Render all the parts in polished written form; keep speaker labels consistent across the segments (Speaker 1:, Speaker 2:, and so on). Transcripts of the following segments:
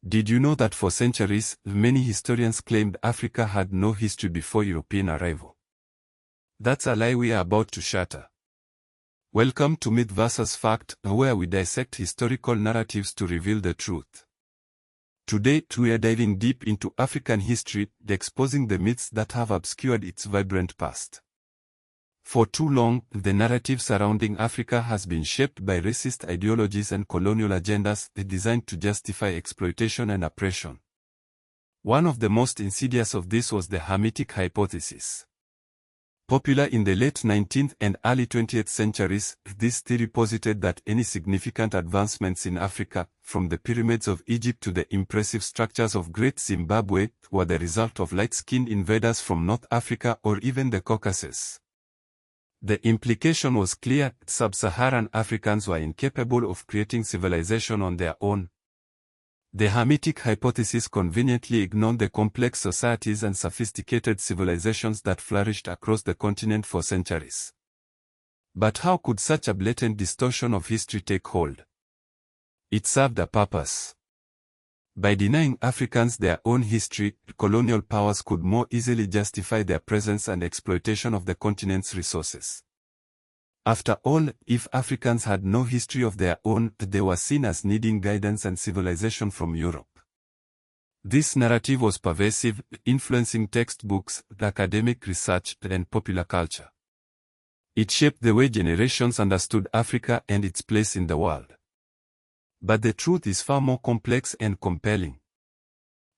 Speaker 1: Did you know that for centuries, many historians claimed Africa had no history before European arrival? That's a lie we are about to shatter. Welcome to Myth vs. Fact, where we dissect historical narratives to reveal the truth. Today, we are diving deep into African history, exposing the myths that have obscured its vibrant past. For too long, the narrative surrounding Africa has been shaped by racist ideologies and colonial agendas designed to justify exploitation and oppression. One of the most insidious of this was the Hamitic Hypothesis. Popular in the late 19th and early 20th centuries, this theory posited that any significant advancements in Africa, from the pyramids of Egypt to the impressive structures of Great Zimbabwe, were the result of light-skinned invaders from North Africa or even the Caucasus. The implication was clear: sub-Saharan Africans were incapable of creating civilization on their own. The Hamitic Hypothesis conveniently ignored the complex societies and sophisticated civilizations that flourished across the continent for centuries. But how could such a blatant distortion of history take hold? It served a purpose. By denying Africans their own history, colonial powers could more easily justify their presence and exploitation of the continent's resources. After all, if Africans had no history of their own, they were seen as needing guidance and civilization from Europe. This narrative was pervasive, influencing textbooks, academic research, and popular culture. It shaped the way generations understood Africa and its place in the world. But the truth is far more complex and compelling.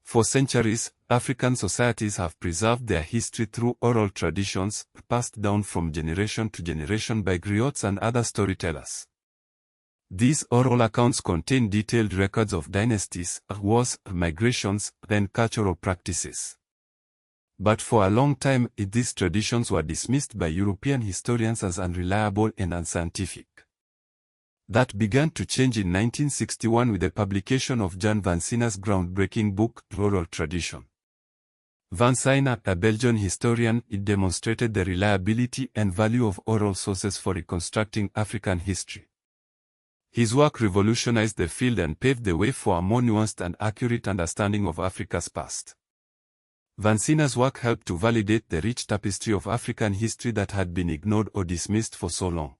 Speaker 1: For centuries, African societies have preserved their history through oral traditions, passed down from generation to generation by griots and other storytellers. These oral accounts contain detailed records of dynasties, wars, migrations, and cultural practices. But for a long time, these traditions were dismissed by European historians as unreliable and unscientific. That began to change in 1961 with the publication of Jan van Sine's groundbreaking book, Oral Tradition. Van Sine, a Belgian historian, demonstrated the reliability and value of oral sources for reconstructing African history. His work revolutionized the field and paved the way for a more nuanced and accurate understanding of Africa's past. Van Sine's work helped to validate the rich tapestry of African history that had been ignored or dismissed for so long.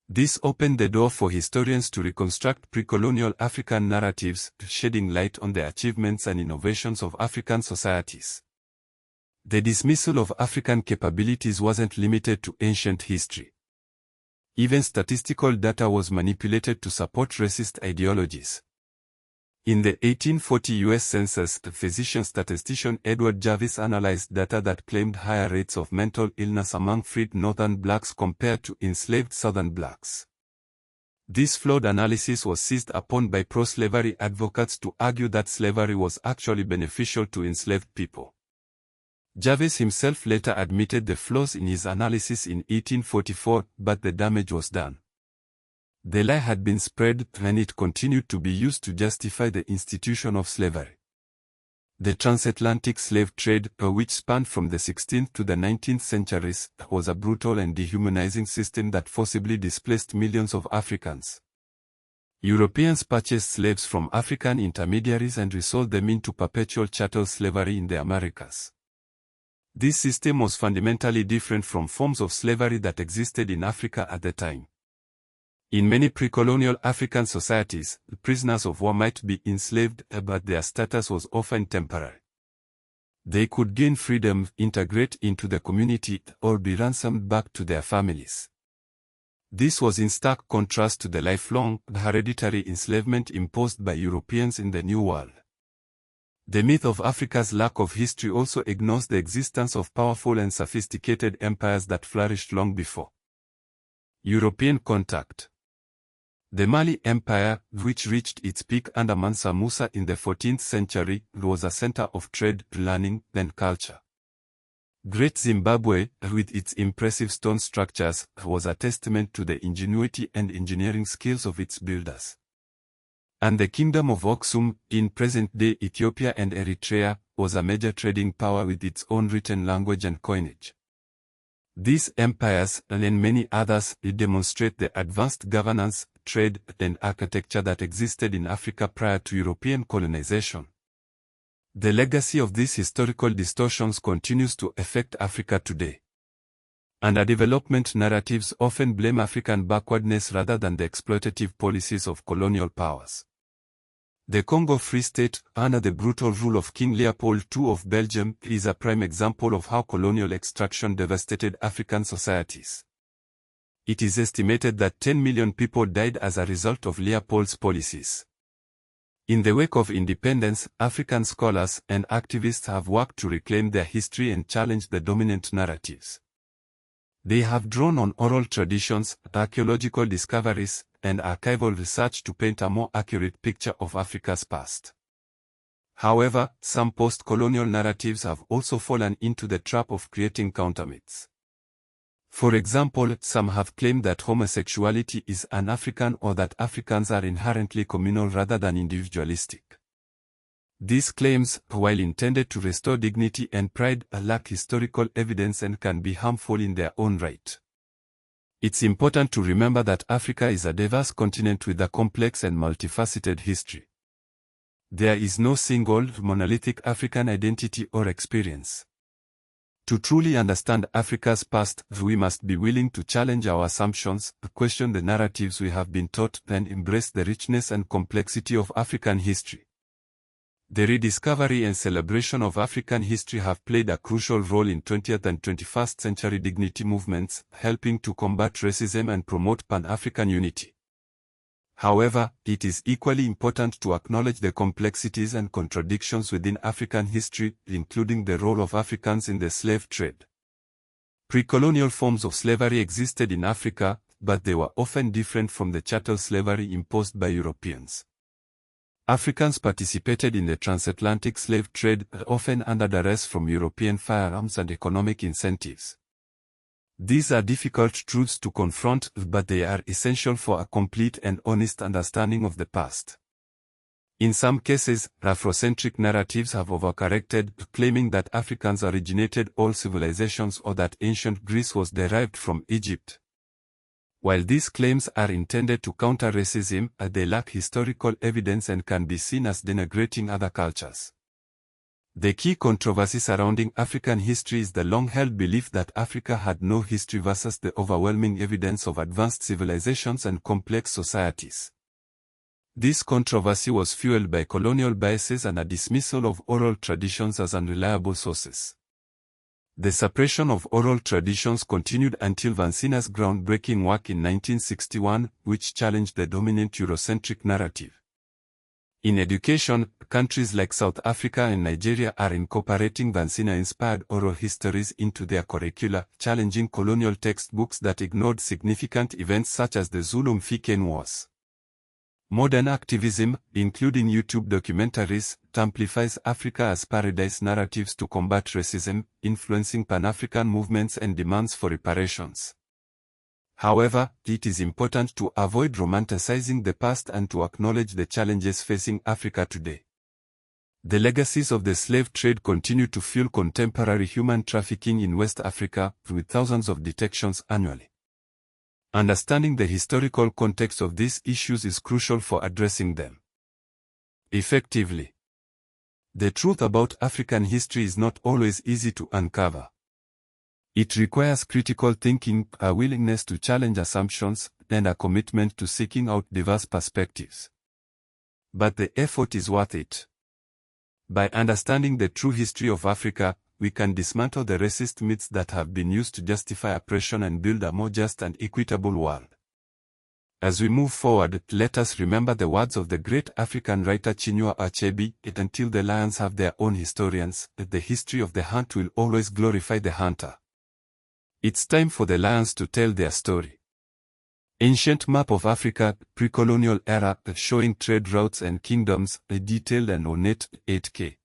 Speaker 1: This opened the door for historians to reconstruct pre-colonial African narratives, shedding light on the achievements and innovations of African societies. The dismissal of African capabilities wasn't limited to ancient history. Even statistical data was manipulated to support racist ideologies. In the 1840 U.S. Census, the physician-statistician Edward Jarvis analyzed data that claimed higher rates of mental illness among freed Northern blacks compared to enslaved Southern blacks. This flawed analysis was seized upon by pro-slavery advocates to argue that slavery was actually beneficial to enslaved people. Jarvis himself later admitted the flaws in his analysis in 1844, but the damage was done. The lie had been spread, and it continued to be used to justify the institution of slavery. The transatlantic slave trade, which spanned from the 16th to the 19th centuries, was a brutal and dehumanizing system that forcibly displaced millions of Africans. Europeans purchased slaves from African intermediaries and resold them into perpetual chattel slavery in the Americas. This system was fundamentally different from forms of slavery that existed in Africa at the time. In many pre-colonial African societies, prisoners of war might be enslaved, but their status was often temporary. They could gain freedom, integrate into the community, or be ransomed back to their families. This was in stark contrast to the lifelong, hereditary enslavement imposed by Europeans in the New World. The myth of Africa's lack of history also ignores the existence of powerful and sophisticated empires that flourished long before. European contact. The Mali Empire, which reached its peak under Mansa Musa in the 14th century, was a center of trade, learning, and culture. Great Zimbabwe, with its impressive stone structures, was a testament to the ingenuity and engineering skills of its builders. And the Kingdom of Aksum, in present-day Ethiopia and Eritrea, was a major trading power with its own written language and coinage. These empires, and many others, demonstrate the advanced governance, trade, and architecture that existed in Africa prior to European colonization. The legacy of these historical distortions continues to affect Africa today. Underdevelopment narratives often blame African backwardness rather than the exploitative policies of colonial powers. The Congo Free State, under the brutal rule of King Leopold II of Belgium, is a prime example of how colonial extraction devastated African societies. It is estimated that 10 million people died as a result of Leopold's policies. In the wake of independence, African scholars and activists have worked to reclaim their history and challenge the dominant narratives. They have drawn on oral traditions, archaeological discoveries, and archival research to paint a more accurate picture of Africa's past. However, some post-colonial narratives have also fallen into the trap of creating countermyths. For example, some have claimed that homosexuality is un-African or that Africans are inherently communal rather than individualistic. These claims, while intended to restore dignity and pride, lack historical evidence and can be harmful in their own right. It's important to remember that Africa is a diverse continent with a complex and multifaceted history. There is no single, monolithic African identity or experience. To truly understand Africa's past, we must be willing to challenge our assumptions, question the narratives we have been taught, and embrace the richness and complexity of African history. The rediscovery and celebration of African history have played a crucial role in 20th and 21st century dignity movements, helping to combat racism and promote Pan-African unity. However, it is equally important to acknowledge the complexities and contradictions within African history, including the role of Africans in the slave trade. Pre-colonial forms of slavery existed in Africa, but they were often different from the chattel slavery imposed by Europeans. Africans participated in the transatlantic slave trade, often under duress from European firearms and economic incentives. These are difficult truths to confront, but they are essential for a complete and honest understanding of the past. In some cases, Afrocentric narratives have overcorrected, claiming that Africans originated all civilizations or that ancient Greece was derived from Egypt. While these claims are intended to counter racism, they lack historical evidence and can be seen as denigrating other cultures. The key controversy surrounding African history is the long-held belief that Africa had no history versus the overwhelming evidence of advanced civilizations and complex societies. This controversy was fueled by colonial biases and a dismissal of oral traditions as unreliable sources. The suppression of oral traditions continued until Vansina's groundbreaking work in 1961, which challenged the dominant Eurocentric narrative. In education, countries like South Africa and Nigeria are incorporating Vansina-inspired oral histories into their curricula, challenging colonial textbooks that ignored significant events such as the Zulu Mfikeng Wars. Modern activism, including YouTube documentaries, amplifies Africa as paradise narratives to combat racism, influencing Pan-African movements and demands for reparations. However, it is important to avoid romanticizing the past and to acknowledge the challenges facing Africa today. The legacies of the slave trade continue to fuel contemporary human trafficking in West Africa, with thousands of detections annually. Understanding the historical context of these issues is crucial for addressing them effectively. The truth about African history is not always easy to uncover. It requires critical thinking, a willingness to challenge assumptions, and a commitment to seeking out diverse perspectives. But the effort is worth it. By understanding the true history of Africa, we can dismantle the racist myths that have been used to justify oppression and build a more just and equitable world. As we move forward, let us remember the words of the great African writer Chinua Achebe, "Until the lions have their own historians, the history of the hunt will always glorify the hunter." It's time for the lions to tell their story. Ancient map of Africa, pre-colonial era, showing trade routes and kingdoms, detailed and ornate, 8K.